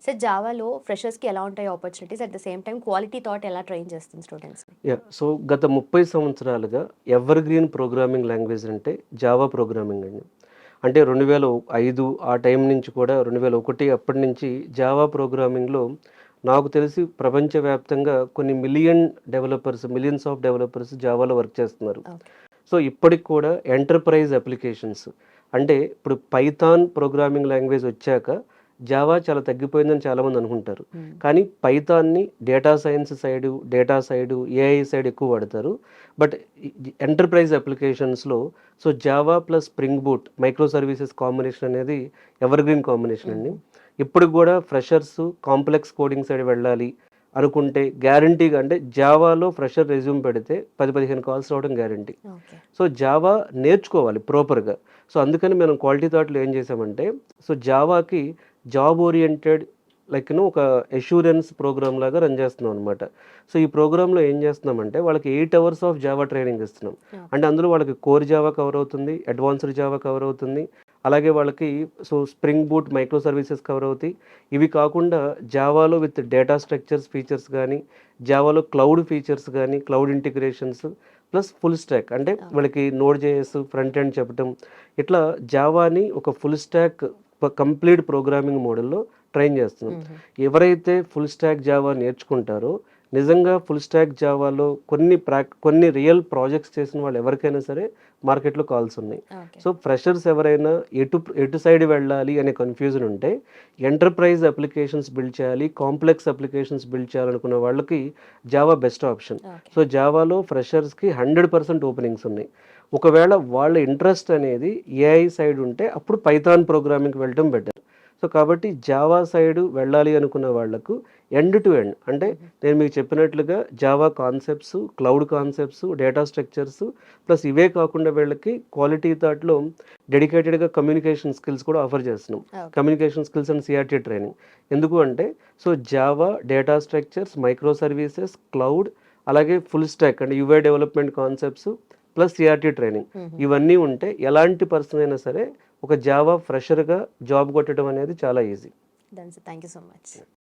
Sir జావాలో ఫ్రెషర్స్‌కి ఎలా ఉంటాయి opportunities? At the same time quality thought ఎలా ట్రైన్ చేస్తుంది స్టూడెంట్స్‌ని? సో గత 30 సంవత్సరాలుగా ఎవర్ గ్రీన్ ప్రోగ్రామింగ్ లాంగ్వేజ్ అంటే జావా ప్రోగ్రామింగ్ అండి. అంటే 2005 ఆ టైం నుంచి కూడా 2001 అప్పటి నుంచి జావా ప్రోగ్రామింగ్‌లో నాకు తెలిసి ప్రపంచవ్యాప్తంగా కొన్ని మిలియన్స్ ఆఫ్ డెవలపర్స్ జావాలో వర్క్ చేస్తున్నారు. ఓకే. సో ఇప్పటికి కూడా ఎంటర్‌ప్రైజ్ అప్లికేషన్స్ అంటే ఇప్పుడు పైథాన్ ప్రోగ్రామింగ్ లాంగ్వేజ్ వచ్చాక జావా చాలా తగ్గిపోయిందని చాలామంది అనుకుంటారు. హ్మ్. కానీ పైథాన్‌ని data science side, AI side ఎక్కువ వాడతారు. బట్ ఎంటర్‌ప్రైజ్ అప్లికేషన్స్‌లో so Java plus spring boot micro services combination అనేది ఎవర్‌గ్రీన్ కాంబినేషన్ అండి. హుహు. ఇప్పటికి కూడా ఫ్రెషర్స్ కాంప్లెక్స్ కోడింగ్ సైడ్ వెళ్ళాలి అనుకుంటే గ్యారంటీగా అంటే జావాలో ఫ్రెషర్ రెజ్యూమ్ పెడితే 10, 15 కాల్స్ రావడం గ్యారంటీ. ఓకే. సో జావా నేర్చుకోవాలి ప్రాపర్‌గా. సో అందుకని మనం క్వాలిటీ థాట్‌లో ఏం చేసామంటే సో జావాకి జాబ్ ఓరియెంటెడ్ ఒక అష్యూరెన్స్ ప్రోగ్రామ్ లాగా రన్ చేస్తున్నాం అనమాట. సో ఈ ప్రోగ్రామ్‌లో ఏం చేస్తున్నామంటే వాళ్ళకి 8 అవర్స్ ఆఫ్ జావా ట్రైనింగ్ ఇస్తున్నాం. ఓకే. అంటే అందులో వాళ్ళకి కోర్ జావా కవర్ అవుతుంది, అడ్వాన్స్డ్ జావా కవర్ అవుతుంది. అలాగే వాళ్ళకి so spring boot micro services cover అవుతాయి. ఇవి కాకుండా జావాలో విత్ డేటా స్ట్రక్చర్స్ ఫీచర్స్ గానీ, జావాలో క్లౌడ్ ఫీచర్స్ గానీ, cloud integrations plus full stock అంటే ఓకే. వాళ్ళకి నోడ్ జేఎస్ ఫ్రంట్ ఎండ్ చెప్పటం. ఇట్లా జావాని ఒక ఫుల్ స్టాక్ కంప్లీట్ ప్రోగ్రామింగ్ మోడల్‌లో ట్రైన్ చేస్తున్నాం. హుహు. ఎవరైతే ఫుల్ స్టాక్ జావా నేర్చుకుంటారో నిజంగా ఫుల్ స్టాక్ జావాలో కొన్ని రియల్ ప్రాజెక్ట్స్ చేసిన వాళ్ళు ఎవరికైనా సరే మార్కెట్‌లో కాల్స్ ఉన్నాయి. ఓకే. సో ఫ్రెషర్స్ ఎవరైనా ఎటు సైడ్ వెళ్ళాలి అనే కన్‌ఫ్యూజన్ ఉంటే ఎంటర్‌ప్రైజ్ అప్లికేషన్స్ బిల్డ్ చేయాలి, కాంప్లెక్స్ అప్లికేషన్స్ బిల్డ్ చేయాలనుకున్న వాళ్ళకి Java best option. Okay. So జావాలో ఫ్రెషర్స్‌కి 100% ఓపెనింగ్స్ ఉన్నాయి. ఒకవేళ వాళ్ళ ఇంట్రెస్ట్ అనేది ఏఐ సైడ్ ఉంటే అప్పుడు పైథాన్ ప్రోగ్రామింగ్‌కి వెళ్ళటం బెటర్. సో కాబట్టి జావా సైడ్ వెళ్ళాలి అనుకున్న వాళ్ళకు ఎండ్ టు ఎండ్ అంటే హుహు. నేను మీకు చెప్పినట్లుగా Java concepts, cloud concepts, data structures plus ఇవే కాకుండా వీళ్ళకి క్వాలిటీ థాట్‌లో డెడికేటెడ్‌గా కమ్యూనికేషన్ స్కిల్స్ కూడా ఆఫర్ చేస్తున్నాం. Okay. Communication skills and CRT training. ఎందుకు అంటే so Java, data structures, micro services, cloud అలాగే ఫుల్ స్టాక్ అంటే UI development concepts plus CRT training. హుహు. ఇవన్నీ ఉంటే ఎలాంటి పర్సన్ అయినా సరే ఒక జావా ఫ్రెషర్‌గా జాబ్ కొట్టడం అనేది చాలా easy. Done sir. Thank you so much.